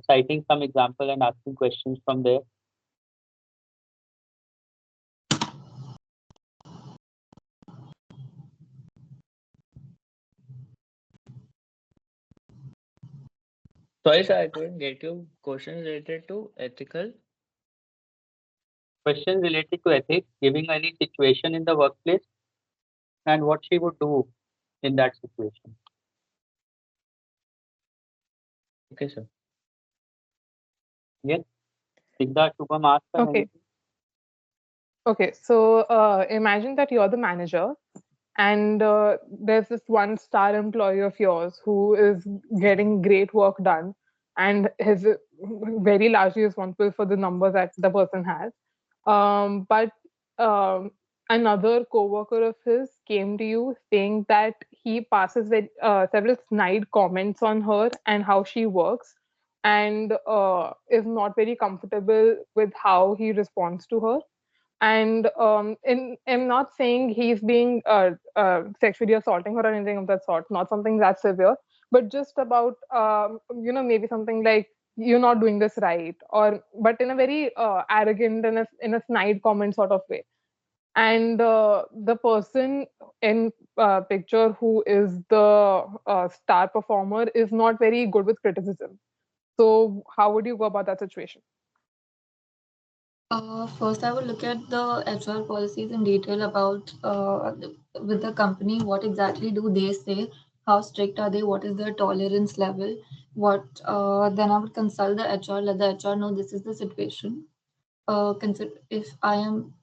citing some example and asking questions from there. Sorry, sir, I couldn't get you. Question related to ethical. Questions related to ethics, giving any situation in the workplace and what she would do in that situation. Okay, sir. Yes, Sigda, Shubham, ask her Okay. anything. Okay. So imagine that you're the manager, and there's this one star employee of yours who is getting great work done and is very largely responsible for the numbers that the person has. But um, another coworker of his came to you saying that he passes several snide comments on her and how she works, and is not very comfortable with how he responds to her. And I'm not saying he's being sexually assaulting her or anything of that sort, not something that severe, but just about maybe something like you're not doing this right, or but in a very arrogant and in a snide comment sort of way. And the person in picture who is the star performer is not very good with criticism. So how would you go about that situation? First, I would look at the HR policies in detail about with the company. What exactly do they say? How strict are they? What is their tolerance level? What then I would consult the HR. Let the HR know this is the situation. Consider if I am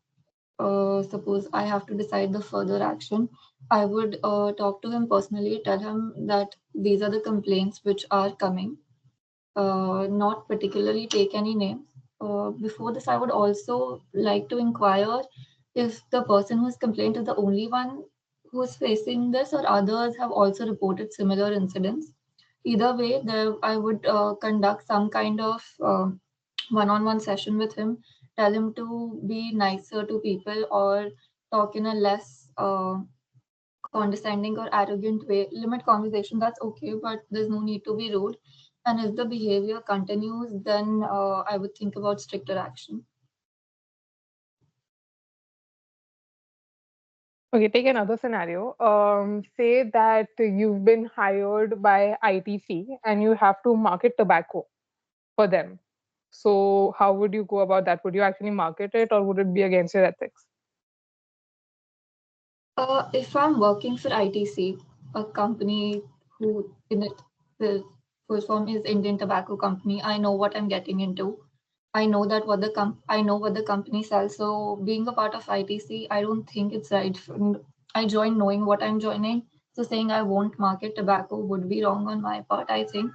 suppose I have to decide the further action. I would talk to him personally. Tell him that these are the complaints which are coming, not particularly take any names. Before this, I would also like to inquire if the person who's complained is the only one who's facing this, or others have also reported similar incidents. Either way, I would conduct some kind of one-on-one session with him, tell him to be nicer to people or talk in a less condescending or arrogant way. Limit conversation, that's okay, but there's no need to be rude. And if the behavior continues, then I would think about stricter action. Okay, take another scenario. Say that you've been hired by ITC and you have to market tobacco for them. So, how would you go about that? Would you actually market it, or would it be against your ethics? If I'm working for ITC, a company who in it, the full form is Indian Tobacco Company, I know what I'm getting into. I know that I know what the company sells. So being a part of ITC, I don't think it's right. I join knowing what I'm joining. So saying I won't market tobacco would be wrong on my part, I think.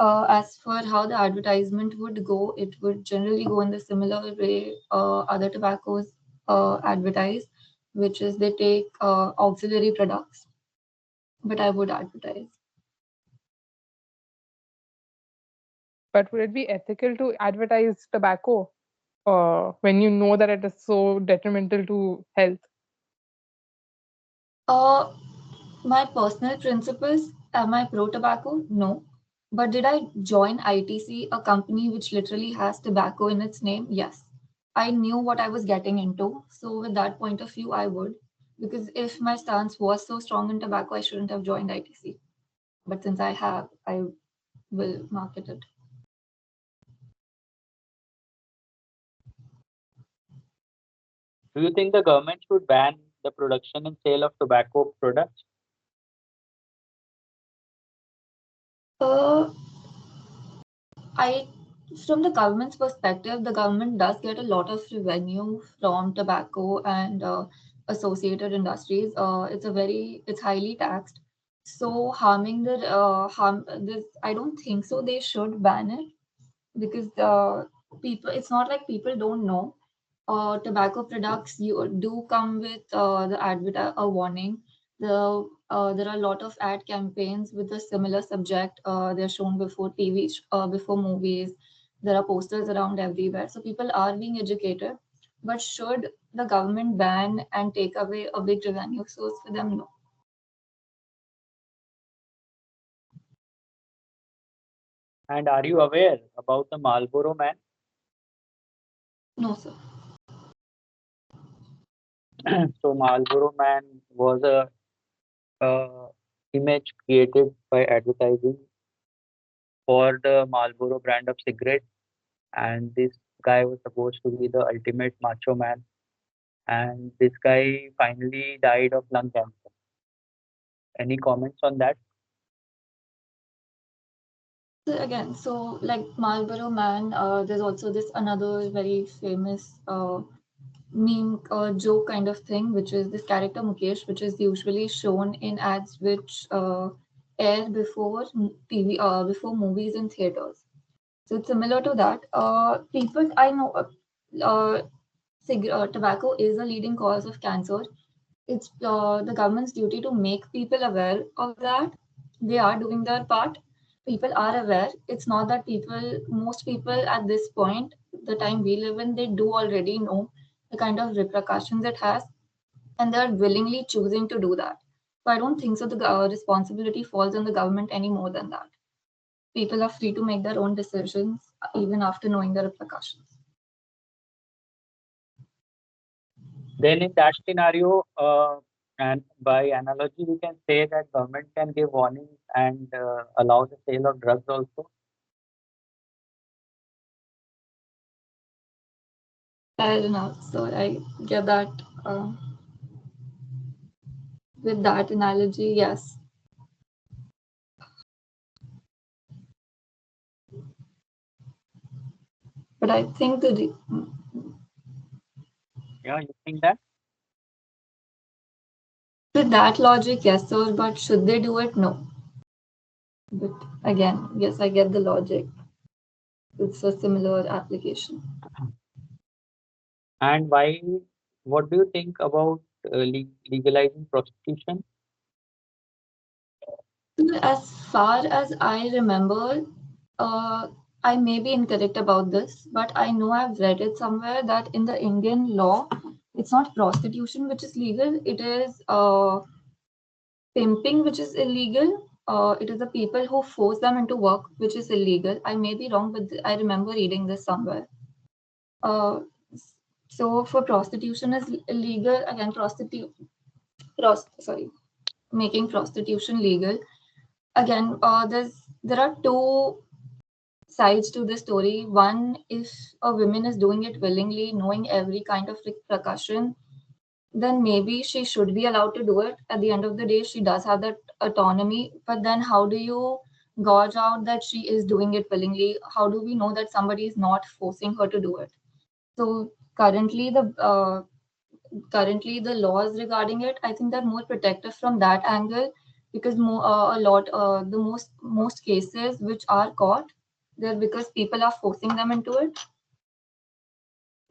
As for how the advertisement would go, it would generally go in the similar way other tobaccos advertise, which is they take auxiliary products, but I would advertise. But would it be ethical to advertise tobacco when you know that it is so detrimental to health? Uh, my personal principles, am I pro tobacco? No. But did I join ITC, a company which literally has tobacco in its name? Yes. I knew what I was getting into. So, with that point of view, I would. Because if my stance was so strong in tobacco, I shouldn't have joined ITC. But since I have, I will market it. Do you think the government should ban the production and sale of tobacco products? Uh, I, from the government's perspective, the government does get a lot of revenue from tobacco and associated industries. It's highly taxed. So harming the harm this, I don't think so. They should ban it because people. It's not like people don't know. Tobacco products you do come with a warning. There are a lot of ad campaigns with a similar subject. They're shown before TV, before movies. There are posters around everywhere, so people are being educated. But should the government ban and take away a big revenue source for them? No. And are you aware about the Marlboro Man? No, sir. So Marlboro Man was a image created by advertising for the Marlboro brand of cigarette, and this guy was supposed to be the ultimate macho man, and this guy finally died of lung cancer. Any comments on that? So again, so like Marlboro Man, there's also this another very famous meme joke kind of thing, which is this character Mukesh, which is usually shown in ads which air before TV, before movies in theaters. So it's similar to that. People I know, tobacco is a leading cause of cancer. It's the government's duty to make people aware of that. They are doing their part. People are aware. It's not that most people at this point, the time we live in, they do already know the kind of repercussions it has, and they're willingly choosing to do that. So I don't think so. The responsibility falls on the government any more than that. People are free to make their own decisions even after knowing the repercussions. Then in that scenario, and by analogy, we can say that government can give warnings and allow the sale of drugs also. Fair enough. So I get that. With that analogy, yes. But I think Yeah, you think that? with that logic, yes, sir. But should they do it? No. But again, yes, I get the logic. It's a similar application. And why? What do you think about legalizing prostitution? As far as I remember, uh, I may be incorrect about this, but I know I've read it somewhere that in the Indian law, it's not prostitution which is legal, it is pimping which is illegal. It is the people who force them into work which is illegal. I may be wrong, but I remember reading this somewhere. Uh, so for prostitution is illegal again. Sorry, making prostitution legal again. There are two sides to the story. One, if a woman is doing it willingly, knowing every kind of repercussion, then maybe she should be allowed to do it. At the end of the day, she does have that autonomy. But then, how do you gauge out that she is doing it willingly? How do we know that somebody is not forcing her to do it? So currently the laws regarding it, I think they're more protective from that angle because the most cases which are caught, they're because people are forcing them into it.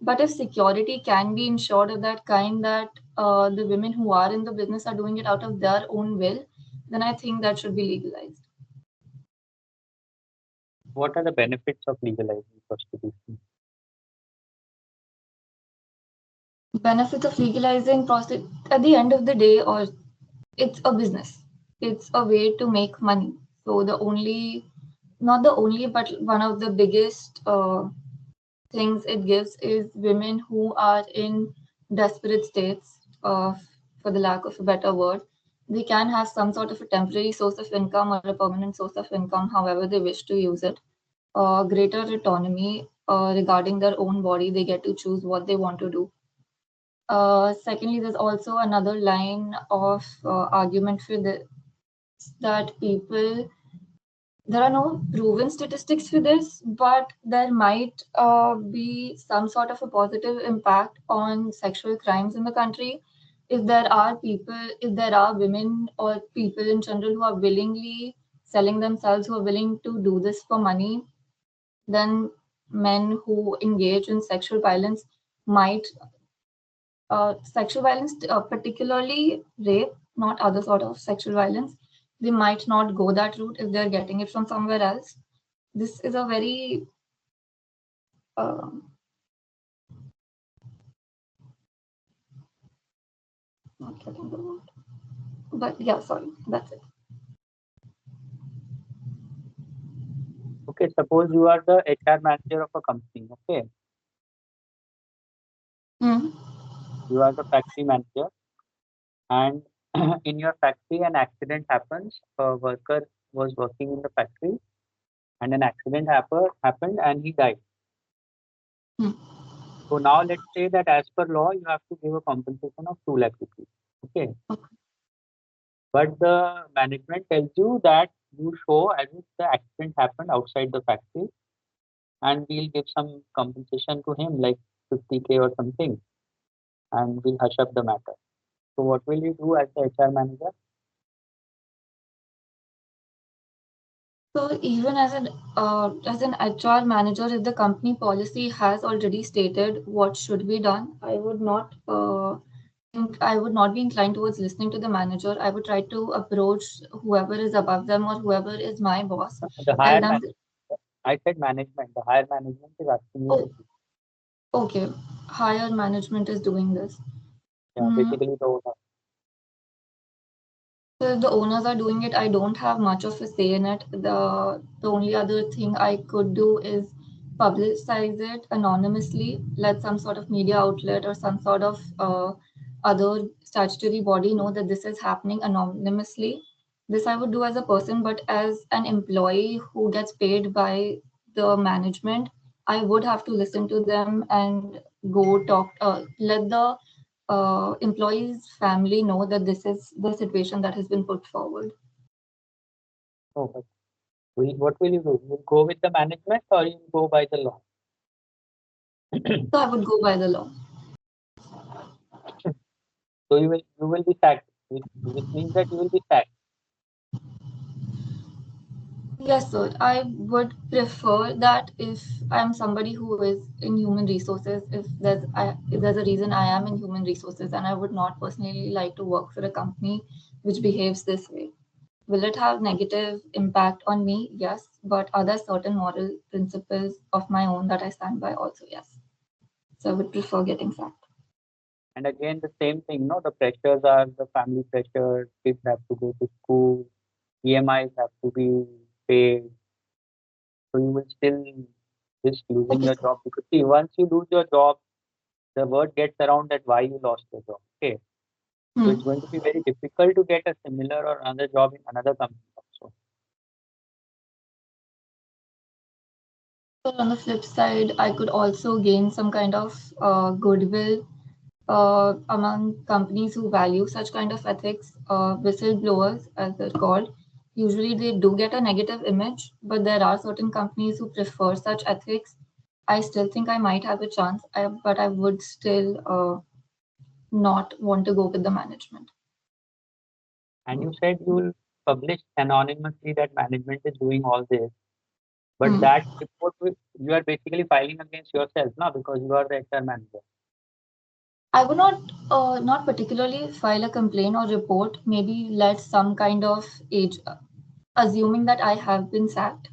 But if security can be ensured of that kind, that the women who are in the business are doing it out of their own will, then I think that should be legalized. What are the benefits of legalizing prostitution? Benefits of legalizing prostitution at the end of the day, or it's a business. It's a way to make money. So not the only, but one of the biggest things it gives is women who are in desperate states, for the lack of a better word. They can have some sort of a temporary source of income or a permanent source of income, however they wish to use it. Greater autonomy regarding their own body. They get to choose what they want to do. Secondly, there's also another line of argument for this that there are no proven statistics for this, but there might be some sort of a positive impact on sexual crimes in the country if there are women or people in general who are willingly selling themselves, who are willing to do this for money, then men who engage in sexual violence might sexual violence, particularly rape, not other sort of sexual violence, they might not go that route if they're getting it from somewhere else. This is a very um, not getting the word, but yeah, sorry, that's it. Okay, suppose you are the HR manager of a company. Okay, Hmm. you are the factory manager, and in your factory, an accident happens. A worker was working in the factory, and an accident happened, and he died. Hmm. So now let's say that as per law, you have to give a compensation of 2 lakh rupees. Okay. Okay. But the management tells you that you show as if the accident happened outside the factory, and we'll give some compensation to him, like 50K or something, and we'll hush up the matter. So what will you do as the HR manager? So even as an HR manager, if the company policy has already stated what should be done, I would not be inclined towards listening to the manager. I would try to approach whoever is above them or whoever is my boss. The Tell higher them, management. I said management. The higher management is asking you to oh, do. okay, higher management is doing this. Yeah, basically the owner. So if the owners are doing it, I don't have much of a say in it. The only other thing I could do is publicize it anonymously, let some sort of media outlet or some sort of other statutory body know that this is happening anonymously. This I would do as a person, but as an employee who gets paid by the management, I would have to listen to them and go talk, let the employee's family know that this is the situation that has been put forward. Oh, but what will you do? You will go with the management or you will go by the law? So I would go by the law. So you will be sacked, which means that you will be sacked. Yes, sir. I would prefer that if I'm somebody who is in human resources, if there's a reason I am in human resources, and I would not personally like to work for a company which behaves this way. Will it have negative impact on me? Yes, but are there certain moral principles of my own that I stand by? Also, yes. So I would prefer getting sacked. And again, the same thing, no? The pressures are the family pressure, kids have to go to school, EMIs have to be paid. So you will still risk losing Okay, your job because see, once you lose your job, the word gets around that why you lost your job. Okay. So it's going to be very difficult to get a similar or another job in another company also. So on the flip side, I could also gain some kind of goodwill among companies who value such kind of ethics, whistleblowers, as they're called. Usually they do get a negative image, but there are certain companies who prefer such ethics. I still think I might have a chance, but I would still not want to go with the management. And you said you will publish anonymously that management is doing all this. But that report, you are basically filing against yourself, no? Because you are the HR manager. I would not particularly file a complaint or report. Maybe let some kind of age, assuming that I have been sacked.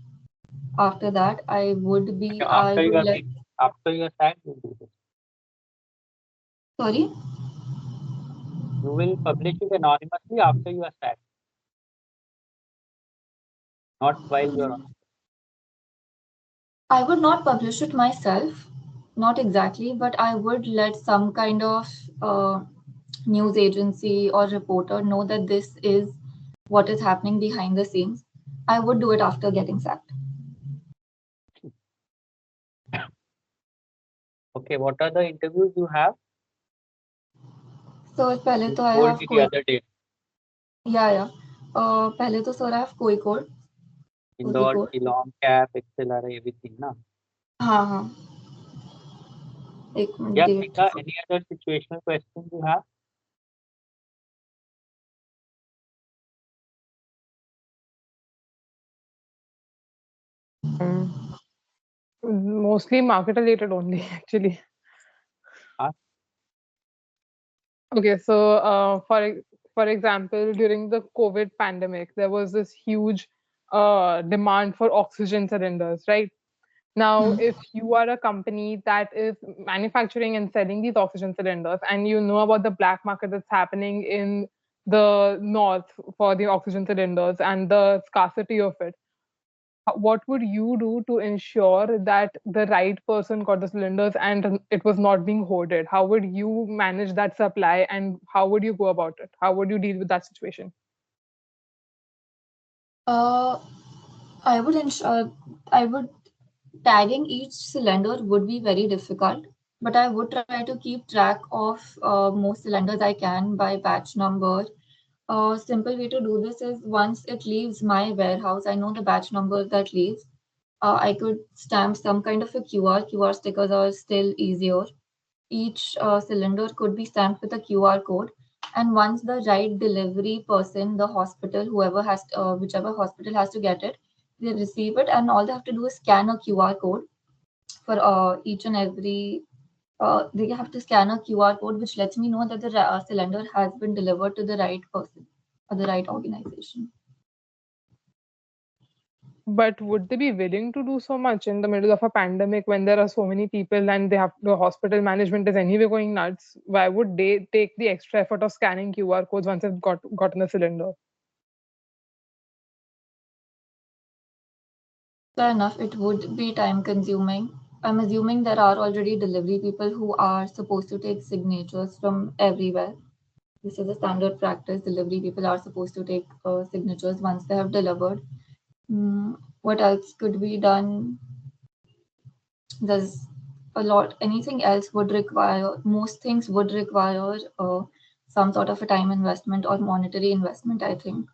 After that, I would be. Okay, I would let. after you are sacked, you do this. Sorry. You will publish it anonymously after you are sacked, not while you are on. I would not publish it myself, not exactly, but I would let some kind of news agency or reporter know that this is what is happening behind the scenes. I would do it after getting sacked. Okay, what are the interviews you have? So पहले You तो I told have me the कोई other day. yeah. पहले तो sir I have कोई Indore, code Shillong, Cap, XLR, everything, na? हाँ एक minute Yeah, date Priyanka, any other situational questions you have? Mostly market related only, actually. Ask. Okay, so for example, during the COVID pandemic, there was this huge demand for oxygen cylinders, right? Now, if you are a company that is manufacturing and selling these oxygen cylinders, and you know about the black market that's happening in the north for the oxygen cylinders and the scarcity of it, what would you do to ensure that the right person got the cylinders and it was not being hoarded? How would you manage that supply and how would you go about it? How would you deal with that situation? I would ensure I would tagging each cylinder would be very difficult, but I would try to keep track of most cylinders I can by batch number. A simple way to do this is once it leaves my warehouse, I know the batch number that leaves. I could stamp some kind of a QR. QR stickers are still easier. Each cylinder could be stamped with a QR code. And once the right delivery person, the hospital, whoever has, whichever hospital has to get it, they receive it, and all they have to do is scan a QR code for each and every. They have to scan a QR code, which lets me know that the cylinder has been delivered to the right person or the right organization. But would they be willing to do so much in the middle of a pandemic when there are so many people and they have the hospital management is anyway going nuts? Why would they take the extra effort of scanning QR codes once they've gotten a cylinder? Fair enough, it would be time consuming. I'm assuming there are already delivery people who are supposed to take signatures from everywhere. This is a standard practice. Delivery people are supposed to take signatures once they have delivered. What else could be done? There's a lot. Anything else would require, most things would require some sort of a time investment or monetary investment, I think.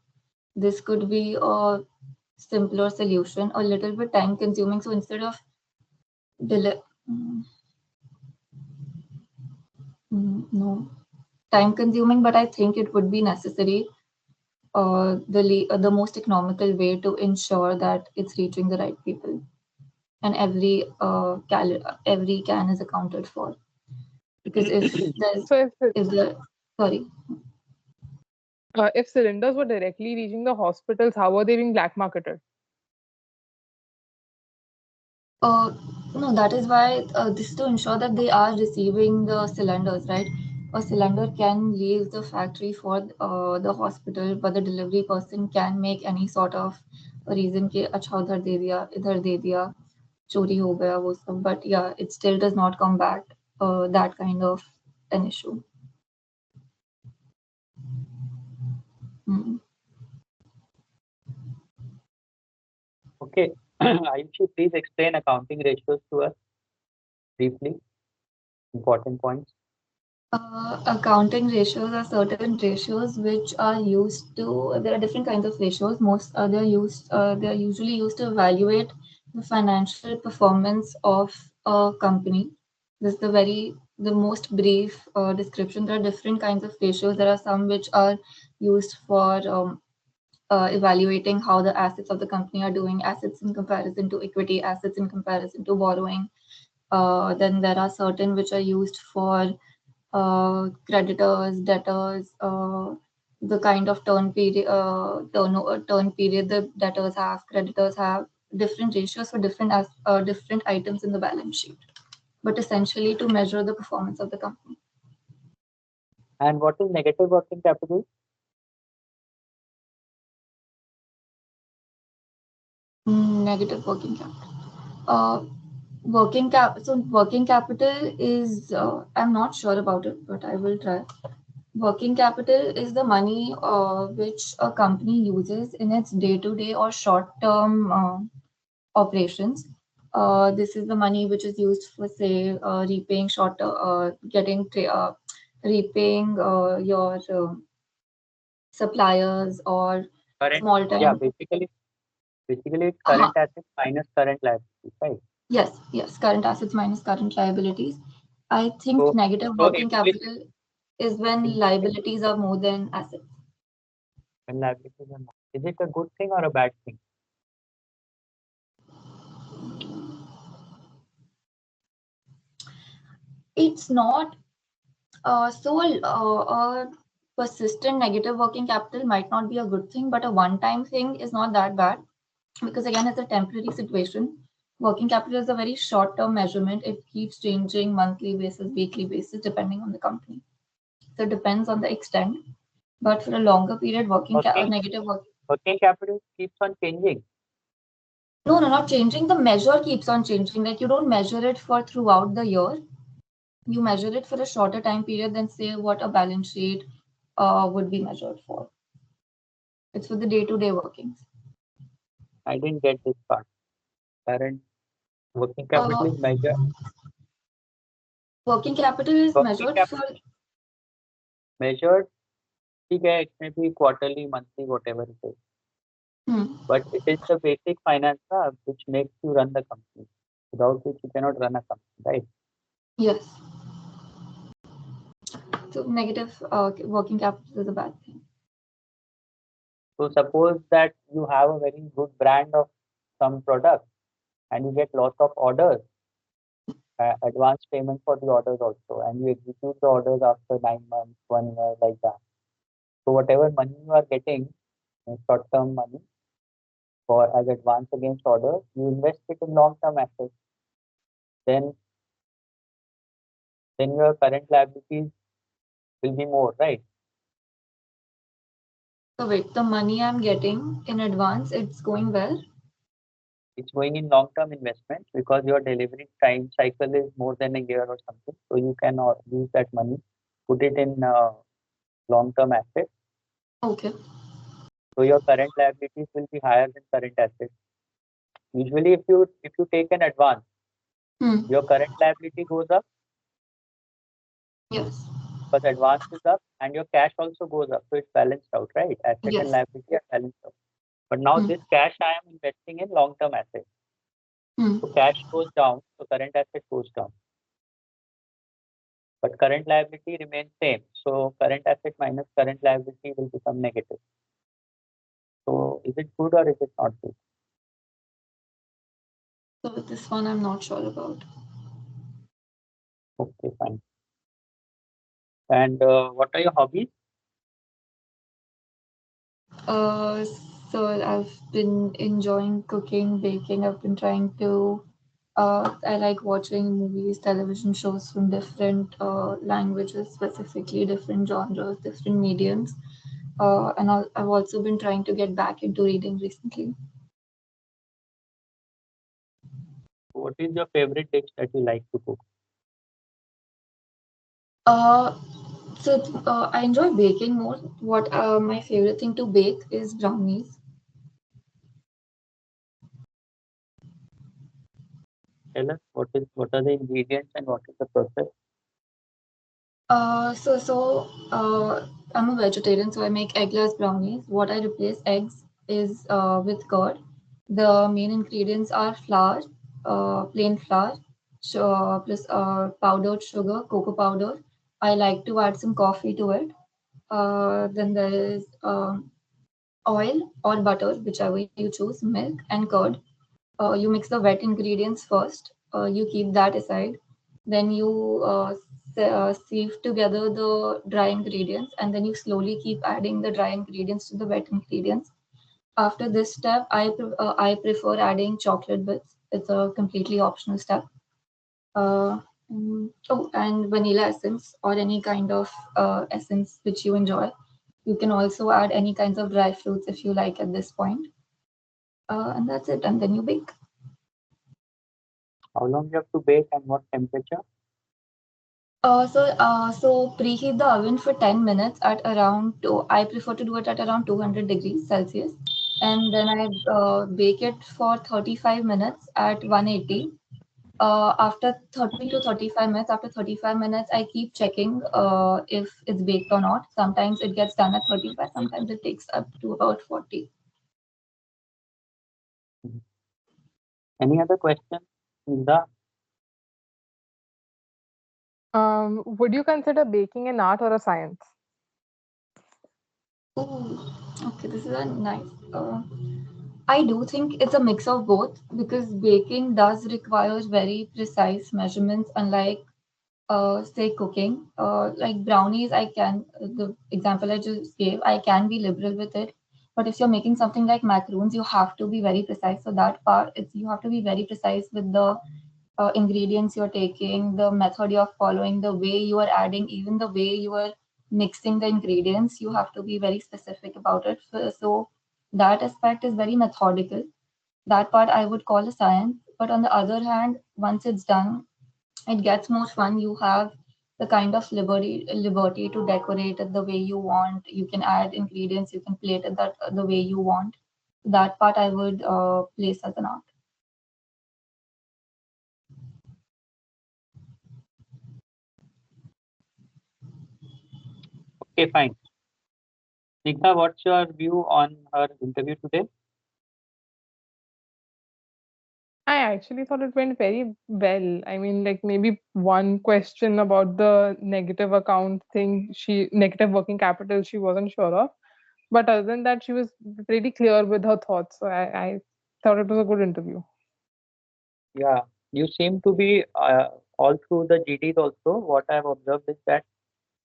This could be a simpler solution, a little bit time consuming. So instead of deli- mm, no, time consuming, but I think it would be necessary. The most economical way to ensure that it's reaching the right people, and every can is accounted for. Because So if the sorry, if cylinders were directly reaching the hospitals, how are they being black marketed? uh, no, that is why this is to ensure that they are receiving the cylinders, right? A cylinder can leave the factory for the hospital, but the delivery person can make any sort of reason कि अच्छा उधर दे दिया इधर दे दिया चोरी हो गया वो सब, but yeah, it still does not combat that kind of an issue. Mm. Okay. Ayushi, please explain accounting ratios to us briefly. Important points. Accounting ratios are certain ratios which are used to. There are different kinds of ratios. Most they are usually used to evaluate the financial performance of a company. This is the most brief description. There are different kinds of ratios. There are some which are used for evaluating how the assets of the company are doing, assets in comparison to equity, assets in comparison to borrowing. Then there are certain which are used for creditors, debtors, the kind of turn period the debtors have, creditors have, different ratios for different items in the balance sheet, but essentially to measure the performance of the company. And what is negative working capital? Negative working capital. Working capital is I'm not sure about it, but I will try. Working capital is the money which a company uses in its day-to-day or short-term operations. This is the money which is used for, say, repaying repaying your suppliers or Current. small Yeah, time. basically it's Uh-huh. current assets minus current liabilities, right? Yes, current assets minus current liabilities. I think So, negative so working English capital is when English liabilities are more than assets. when liabilities are more. Is it a good thing or a bad thing? It's not a persistent negative working capital might not be a good thing, but a one-time thing is not that bad because again, it's a temporary situation. Working capital is a very short-term measurement. It keeps changing monthly basis, weekly basis, depending on the company. So it depends on the extent. But for a longer period, Working negative working working capital keeps on changing. No, not changing. The measure keeps on changing. Like you don't measure it for throughout the year. You measure it for a shorter time period than say what a balance sheet would be measured for. It's for the day-to-day workings. I didn't get this part. Current working capital is measured. Working capital is Working measured for. capital measured, ठीक है, it may be quarterly, monthly, whatever it is. But it is the basic finance which makes you run the company. Without which you cannot run a company, right? Yes. So negative working capital is a bad thing. So suppose that you have a very good brand of some product and you get lots of orders, advance payment for the orders also, and you execute the orders after 9 months, 1 year, like that. So whatever money you are getting, short-term money for as advance against orders, you invest it in long-term assets. Then your current liabilities will be more, right? So wait, the money I'm getting in advance, it's going well? It's going in long-term investment because your delivery time cycle is more than a year or something. So you can use that money, put it in long-term assets. Okay. So your current liabilities will be higher than current assets. Usually, if you take an advance, your current liability goes up. Yes. Because advance is up and your cash also goes up. So it's balanced out, right? Asset and liability are balanced out. But now this cash I am investing in long-term assets. So cash goes down, so current asset goes down. But current liability remains same. So current asset minus current liability will become negative. So is it good or is it not good? So with this one, I'm not sure about. Okay, fine. And what are your hobbies? So I've been enjoying cooking, baking. I've been trying to. I like watching movies, television shows from different languages, specifically different genres, different mediums. And I've also been trying to get back into reading recently. What is your favorite dish that you like to cook? I enjoy baking more. What my favorite thing to bake is brownies. Tell us what are the ingredients and what is the process? I'm a vegetarian, so I make eggless brownies. What I replace eggs is with curd. The main ingredients are flour, plain flour, plus powdered sugar, cocoa powder. I like to add some coffee to it. Then there is oil or butter, whichever you choose, milk and curd. You mix the wet ingredients first. You keep that aside. Then you sieve together the dry ingredients, and then you slowly keep adding the dry ingredients to the wet ingredients. After this step, I prefer adding chocolate bits. It's a completely optional step. And vanilla essence or any kind of essence which you enjoy. You can also add any kinds of dry fruits if you like at this point. And that's it. And then you bake. How long you have to bake and what temperature? So preheat the oven for 10 minutes at around I prefer to do it at around 200 degrees Celsius, and then I bake it for 35 minutes at 180. After 30 to 35 minutes, after 35 minutes, I keep checking if it's baked or not. Sometimes it gets done at 35, sometimes it takes up to about 40. Any other questions, Nida? Would you consider baking an art or a science? Ooh, okay, this is a nice. I do think it's a mix of both because baking does require very precise measurements, unlike, say, cooking. Like brownies, the example I just gave, I can be liberal with it. But if you're making something like macaroons, you have to be very precise. So that part, you have to be very precise with the ingredients you're taking, the method you're following, the way you are adding, even the way you are mixing the ingredients. You have to be very specific about it. So that aspect is very methodical. That part I would call a science. But on the other hand, once it's done, it gets more fun. You have the kind of liberty to decorate it the way you want. You can add ingredients, you can plate it the way you want. That part I would place as an art. Okay, fine. Snigdha, what's your view on her interview today? I actually thought it went very well. I mean, like maybe one question about the negative account thing, negative working capital, she wasn't sure of. But other than that, she was pretty clear with her thoughts. So I thought it was a good interview. Yeah, you seem to be all through the GDs also. What I've observed is that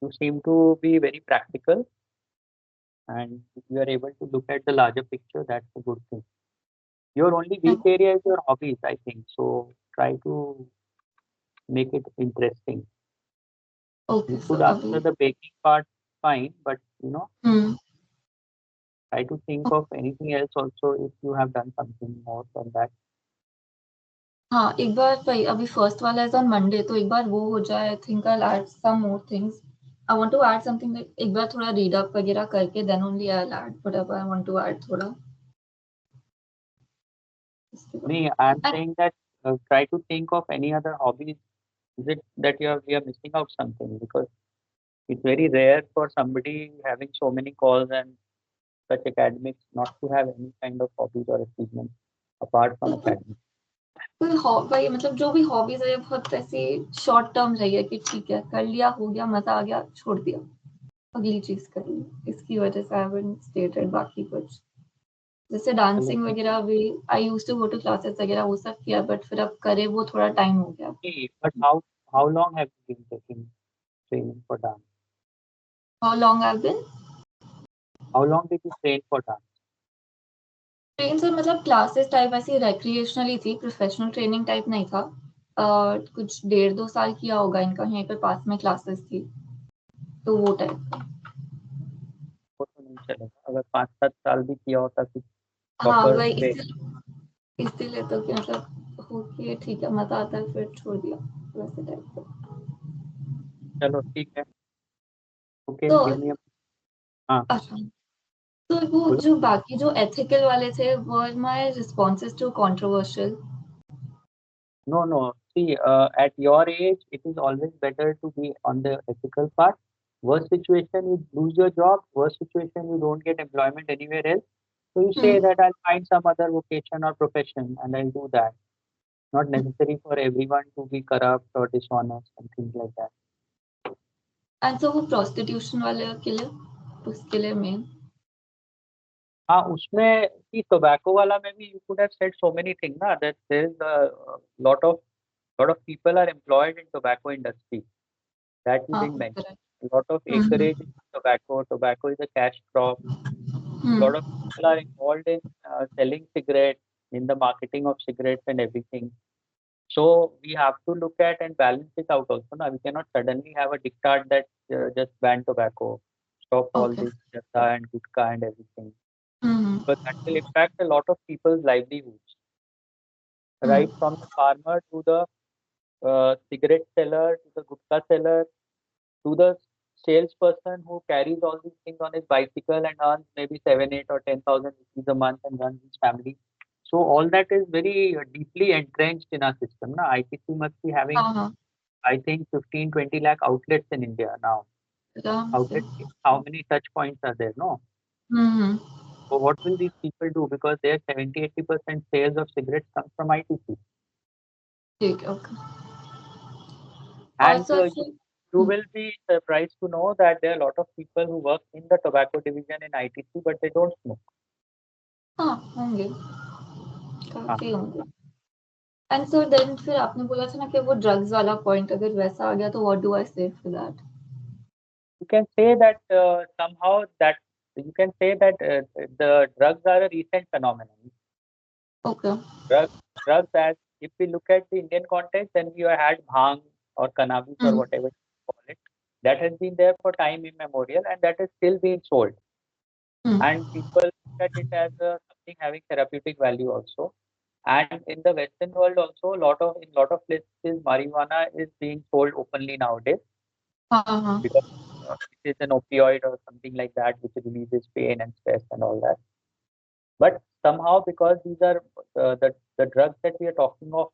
you seem to be very practical and you are able to look at the larger picture. That's a good thing. Your only weak area is your hobbies, I think. So try to make it interesting. Okay, You so could answer the baking part fine, but try to think of anything else also if you have done something more than that. हाँ एक बार भाई अभी first वाला is on Monday तो एक बार वो हो जाए I think I add some more things I want to add something like एक बार थोड़ा रीड अप वगैरह करके then only I add whatever I want to add थोड़ा Me, I'm saying that try to think of any other hobbies. Is it that we are missing out something? Because it's very rare for somebody having so many calls and such academics not to have any kind of hobbies or achievements apart from academics. कोई भाई मतलब जो भी hobbies है बहुत ऐसी short term रही है कि ठीक है कर लिया हो गया मजा आ गया छोड़ दिया अगली चीज कर ली इसकी वजह से आई हैवंट स्टेटेड बाकी कुछ जैसे डांसिंग वगैरह भी I used to go to classes वगैरह वो सब किया बट फिर अब करे वो थोड़ा टाइम हो गया But how long have you been taking training for dance? How long I have been How long did you train for dance? Train sir मतलब क्लासेस टाइप ऐसी रिक्रिएशनली थी प्रोफेशनल ट्रेनिंग टाइप नहीं था कुछ 1.5-2 साल किया होगा इनका यहीं पर पास में क्लासेस थी तो वो टाइप का वो तो नहीं चलेगा अगर 5-7 साल भी किया होता तो हाँ proper वही way. इसीलिए तो कि मतलब ओके ठीक है मजा आता है फिर छोड़ दिया वैसे टाइप का चलो ठीक है. Okay, तो give me a हाँ अच्छा तो वो बोलो. जो बाकी जो एथिकल वाले थे were my responses to controversial No. See, at your age, it is always better to be on the ethical part. Worst situation, you lose your job. Worst situation, you don't get employment anywhere else. So you say that I'll find some other vocation or profession and I'll do that. Not necessary for everyone to be corrupt or dishonest and things like that. And so वो prostitution वाले के लिए उसके लिए main हाँ उसमें की tobacco वाला में भी you could have said so many things ना that there is a lot of people are employed in tobacco industry that you didn't mention. A lot of acreage in tobacco. Tobacco is a cash crop. A lot of people are involved in selling cigarettes, in the marketing of cigarettes and everything. So we have to look at and balance it out also. Now we cannot suddenly have a diktat that just ban tobacco, stop all this jata and gutka and everything. But that will impact a lot of people's livelihoods, right from the farmer to the cigarette seller to the gutka seller to the salesperson who carries all these things on his bicycle and earns maybe 7, 8, or 10,000 rupees a month and runs his family. So all that is very deeply entrenched in our system. Na? ITC must be having, I think, 15, 20 lakh outlets in India now. Outlets, how many touch points are there? No. So what will these people do? Because their 70-80% sales of cigarettes come from ITC. Okay. And you will be surprised to know that there are a lot of people who work in the tobacco division in ITC, but they don't smoke. हाँ होंगे काफी होंगे and so then फिर आपने बोला था ना कि वो ड्रग्स वाला पॉइंट अगर वैसा आ गया तो व्हाट डू आई से for that You can say that somehow that you can say that the drugs are a recent phenomenon. Okay. Drugs, as if we look at the Indian context, then you had bhang or cannabis or whatever you call it. That has been there for time immemorial, and that is still being sold. And people look at it as something having therapeutic value also. And in the Western world also, in lot of places, marijuana is being sold openly nowadays Uh-huh. because it is an opioid or something like that, which releases pain and stress and all that. But somehow, because these are the drugs that we are talking of,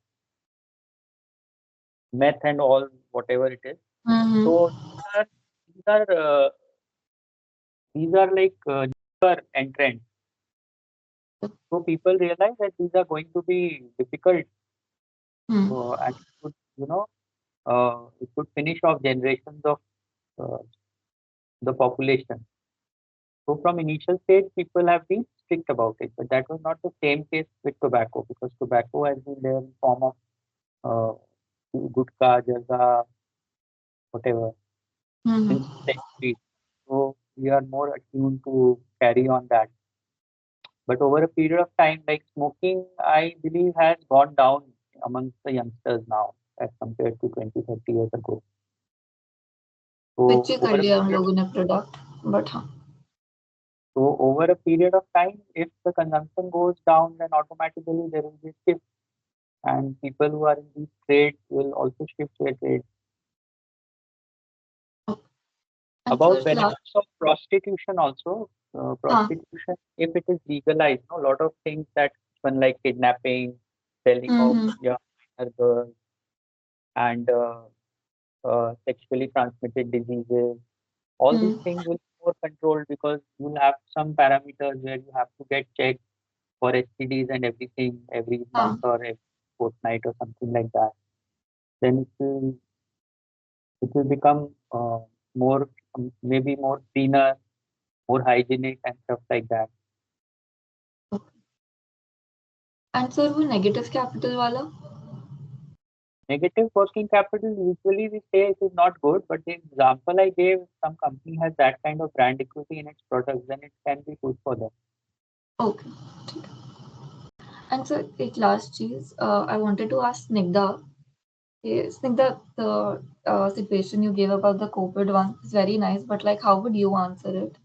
meth and all, whatever it is. Mm-hmm. So these are uh, these are like newer entrants. So people realize that these are going to be difficult, Hmm. and it could, it could finish off generations of uh, the population. So from initial stage, people have been strict about it, but that was not the same case with tobacco, because tobacco has been there in form of uh, gutka, jarda, whatever, Mm-hmm. since centuries. So we are more attuned to carry on that. But over a period of time, like smoking, I believe has gone down amongst the youngsters now as compared to 20, 30 years ago. Pitch So कर over a लिया हम period, लोगों ने product but हाँ so over a period of time, if the consumption goes down, then automatically there will be a shift, and people who are in these trades will also shift their trade. and About sir last benefits of prostitution also, हाँ prostitution, if it is legalized, a lot of things that one like kidnapping, selling of hmm young minor girls, and sexually transmitted diseases, all these hmm things will be more controlled because you'll have some parameters where you have to get checked for STDs and everything every month हाँ or every fortnight or something like that. Then it will become more maybe more cleaner, more hygienic and stuff like that. And sir वो negative capital वाला Negative working capital, usually we say it is not good, but the example I gave, some company has that kind of brand equity in its products, then it can be good for them. Okay ठीक है and sir एक last चीज I wanted to ask Snigdha Snigdha, the situation you gave about the COVID one is very nice, but like, how would you answer it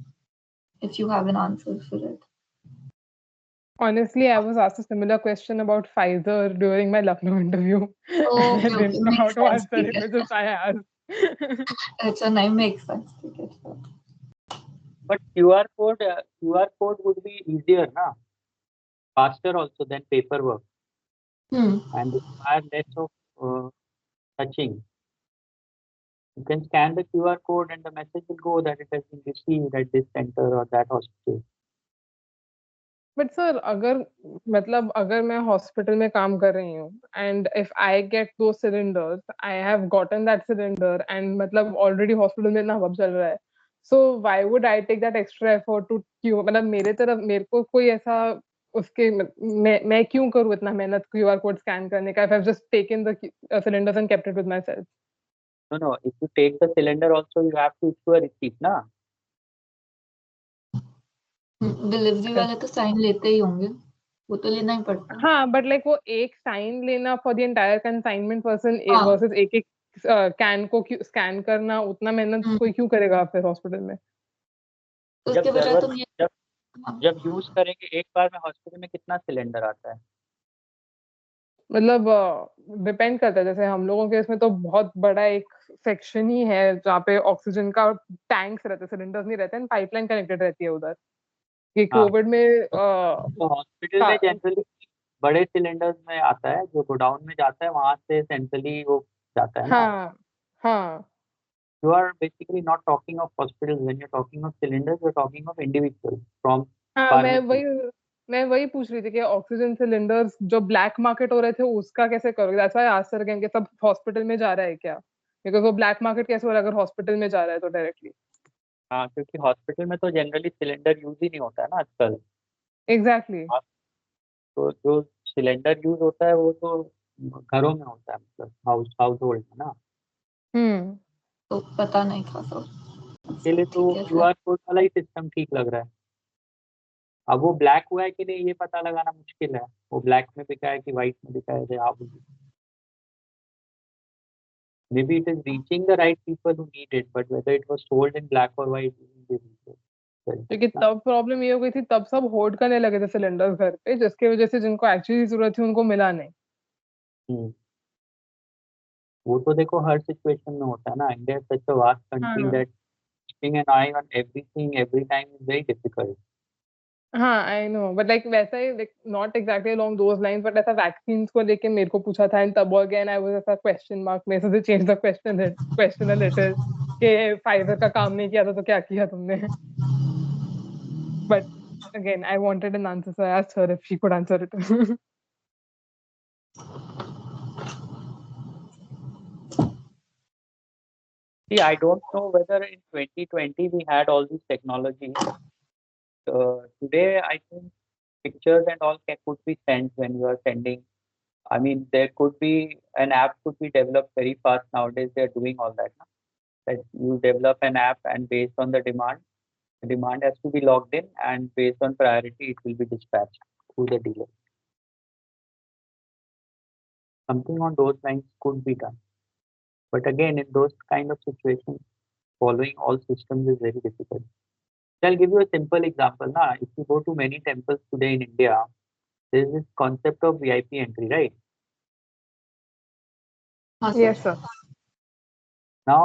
if you have an answer for it? Honestly, I was asked a similar question about Pfizer during my Lucknow interview, and I Okay, okay, didn't know how makes to sense. answer it, which is why I asked. It's a name makes sense. But QR code would be easier, na? Faster also than paperwork, Hmm. and require less of touching. You can scan the QR code and the message will go that it has been received at this center or that hospital. But sir अगर मतलब अगर मैं hospital में काम कर रही हूँ and if I get two cylinders I have gotten that cylinder and मतलब ऑलरेडी हॉस्पिटल में इतना हबब चल रहा है so why would I take that extra effort to क्यों मतलब मेरे को कोई ऐसा उसके मैं क्यों करूँ इतना मेहनत क्यूआर कोड स्कैन करने का if I have just taken the cylinders and kept it with my self No, if you take the cylinder also, you have to issue a receipt, na? Delivery वाले तो sign लेते ही होंगे वो तो लेना ही पड़ता है हाँ बट लाइक वो एक साइन लेना for the entire consignment person हाँ वर्सेस एक एक कैन को स्कैन करना उतना मेहनत कोई क्यों करेगा फिर हॉस्पिटल में तो जब उसके बजाय जरूरत तुम ये जब हाँ जब यूज करेंगे एक बार में हॉस्पिटल में कितना सिलेंडर आता है? मतलब डिपेंड करता है जैसे हम लोगों के इसमें तो बहुत बड़ा एक सेक्शन ही है जहाँ पे ऑक्सीजन का टैंक्स रहते हैं सिलेंडर्स नहीं रहते हैं पाइपलाइन कनेक्टेड रहती है उधर कि हाँ, कोविड में तो हॉस्पिटल में जनरली बड़े सिलेंडर्स में आता है, जो गोडाउन में जाता है वहां से सेंट्रली वो जाता है ना. हाँ हाँ You are basically not talking of hospitals. When you're talking of cylinders, you're talking of individuals from हाँ pharmacy. मैं वही पूछ रही थी कि ऑक्सीजन सिलेंडर्स जो ब्लैक मार्केट हो रहे थे उसका कैसे करोगे दैट्स व्हाई आस्क्ड अगेन कि सब हॉस्पिटल में जा रहा है क्या बिकॉज़ वो ब्लैक मार्केट कैसे हो रहा है अगर हॉस्पिटल में जा रहा है तो डायरेक्टली हाँ, क्योंकि हॉस्पिटल में तो जनरली सिलेंडर यूज ही नहीं होता है ना आजकल. एग्जैक्टली आप तो जो सिलेंडर यूज होता है वो तो घरों में होता है, मतलब हाउस होल्ड में ना. हम्म तो पता नहीं था सब इसके लिए तो ठीक है फिर क्यूआर कोड वाला ही सिस्टम ठीक लग रहा है. अब वो ब्लैक हुआ है कि नहीं ये पता लगाना मुश्किल है. वो ब्लैक में बिका है कि व्हाइट में बिका है, आप maybe it is reaching the right people who need it, but whether it was sold in black or white isn't the reason. क्योंकि तब प्रॉब्लम ये हो गई थी, तब सब होल्ड करने लगे थे सिलेंडर्स घर पे, जिसकी वजह से जिनको एक्चुअली जरूरत थी उनको मिला नहीं। वो तो देखो हर सिचुएशन में होता है ना। India is such a vast country हाँ that keeping an eye on everything every time is very difficult. हाँ आई नो, बट लाइक वैसा ही, like not exactly along those lines, but ऐसा वैक्सीन्स को लेके मेरे को पूछा था, एंड तब अगेन आई वाज ऐसा क्वेश्चन मार्क, मेरे से change the question a little, कि फाइजर का काम नहीं किया था तो क्या किया तुमने। But again I wanted an answer, so I asked her if she could answer it. See, I don't know whether in 2020 we had all these technologies. Today, I think pictures and all could be sent when you are sending. I mean, there could be an app could be developed very fast nowadays. They are doing all that. Now. That you develop an app and based on the demand has to be logged in, and based on priority, it will be dispatched to the dealer. Something on those lines could be done. But again, in those kind of situations, following all systems is very difficult. I'll give you a simple example. Now, if you go to many temples today in India, there is this concept of VIP entry, right? Yes, sir. Now,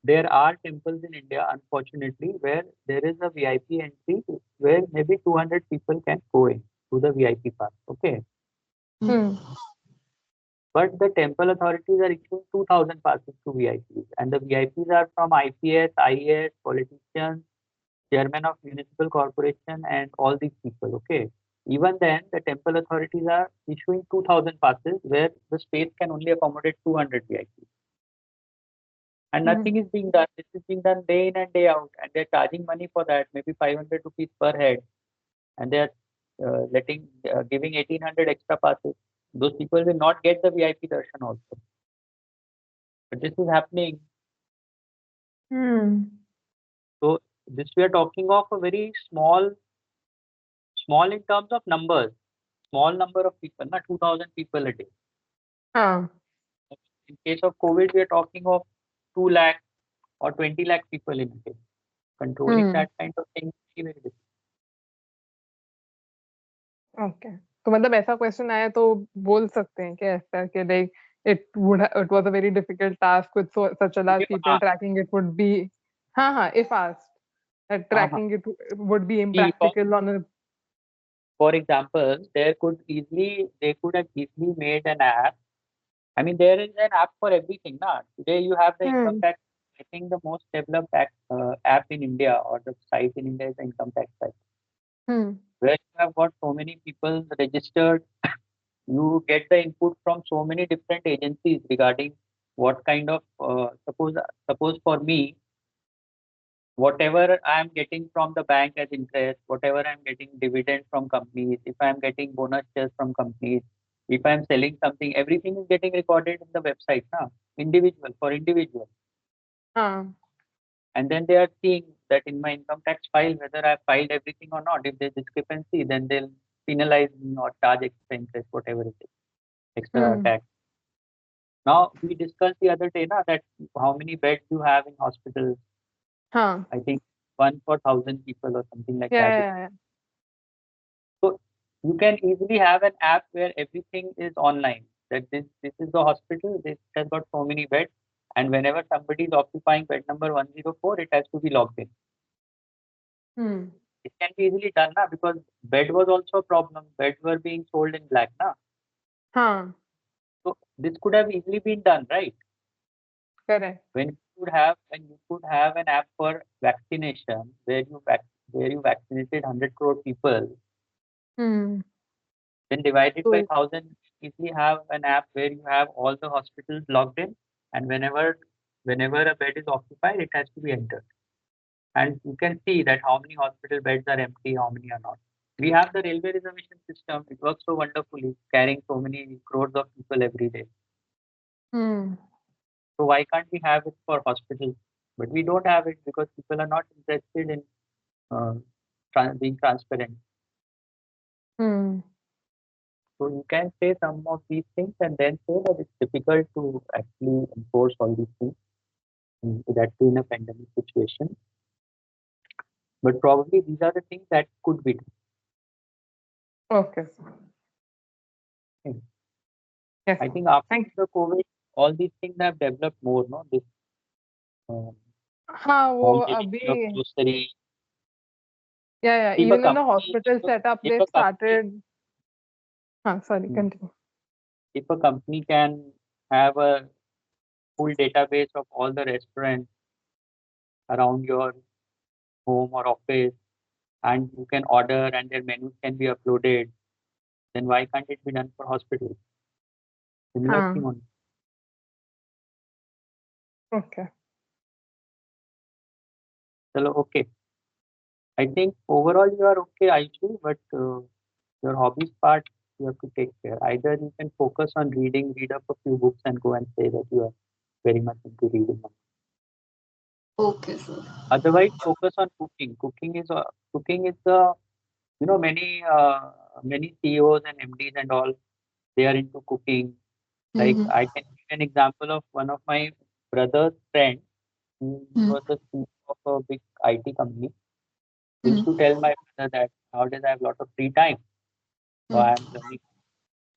there are temples in India, unfortunately, where there is a VIP entry where maybe 200 people can go in to the VIP pass. Okay. But the temple authorities are issuing 2,000 passes to VIPs, and the VIPs are from IPS, IAS, politicians, chairman of municipal corporation, and all these people. Okay. Even then, the temple authorities are issuing 2,000 passes where the space can only accommodate 200 VIPs. And nothing is being done. This is being done day in and day out, and they're charging money for that, maybe 500 rupees per head, and they're giving 1,800 extra passes. Those people will not get the VIP darshan also. But this is happening. So this we are talking of a very small in terms of numbers, small number of people, not 2,000 people a day. In case of COVID, we are talking of 2 lakh or 20 lakh people in a day. Controlling that kind of thing is very difficult. Okay, तो मतलब ऐसा question आया तो बोल सकते हैं कि ऐसा कि like it was a very difficult task with such a large people tracking it would be, हाँ if asked, that tracking it would be impractical on a. For example, they could have easily made an app. I mean, there is an app for everything. Now today you have the income tax. I think the most developed app in India or the site in India is the income tax site. Where you have got so many people registered, you get the input from so many different agencies regarding what kind of suppose for me, whatever I am getting from the bank as interest, whatever I am getting dividend from companies, if I am getting bonus shares from companies, if I am selling something, everything is getting recorded in the website, individual for individual. And then they are seeing that in my income tax file, whether I filed everything or not. If there's discrepancy, then they'll penalize me or charge extra interest, whatever it is, extra tax. Now, we discussed the other day that how many beds you have in hospitals. I think 1 for 1,000 people or something like that. Yeah. So you can easily have an app where everything is online. That this is the hospital, this has got so many beds, and whenever somebody is occupying bed number 104, it has to be logged in. It can be easily done because bed was also a problem. Beds were being sold in black. So this could have easily been done, right? Correct. When you could have an app for vaccination where you vaccinated 100 crore people, then divided by 1,000, easily have an app where you have all the hospitals logged in, and whenever a bed is occupied, it has to be entered. And you can see that how many hospital beds are empty, how many are not. We have the railway reservation system. It works so wonderfully, carrying so many crores of people every day. So why can't we have it for hospitals? But we don't have it because people are not interested in being transparent. So you can say some of these things and then say that it's difficult to actually enforce all these things, that too in a pandemic situation. But probably these are the things that could be done. Okay. Okay. Yes. I think after Thank the COVID, all these things have developed more, no? This हाँ वो home delivery of अभी grocery. yeah If a even in the company, hospital setup if they a company, started sorry Hmm. continue. if a company can have a full database of all the restaurants around your home or office, and you can order and their menus can be uploaded, then why can't it be done for hospitals? Similar हाँ thing only. okay. Chalo, okay. I think overall you are okay, Aishu, but your hobbies part you have to take care. Either you can focus on reading, read up a few books and go and say that you are very much into reading. Okay, sir. Otherwise, focus on cooking. Cooking is many CEOs and MDs and all, they are into cooking. Like Mhm. I can give an example of one of my brother's friends who was the CEO of a big IT company. He used to tell my brother that nowadays I have a lot of free time, so I am learning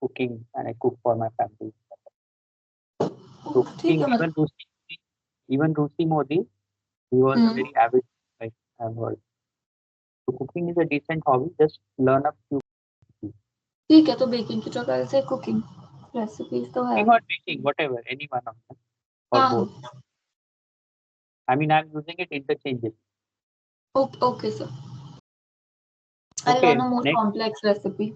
cooking and I cook for my family. So ठीक cooking, है मतलब even Rusi Modi, he was a very avid, like I've heard. So cooking is a decent hobby. Just learn a few ठीक है तो baking की जगह से cooking recipes तो है cooking or baking, whatever, any one of them or हाँ both. I mean, I'm using it interchangeably. okay sir I'll Okay, learn a more next. complex recipe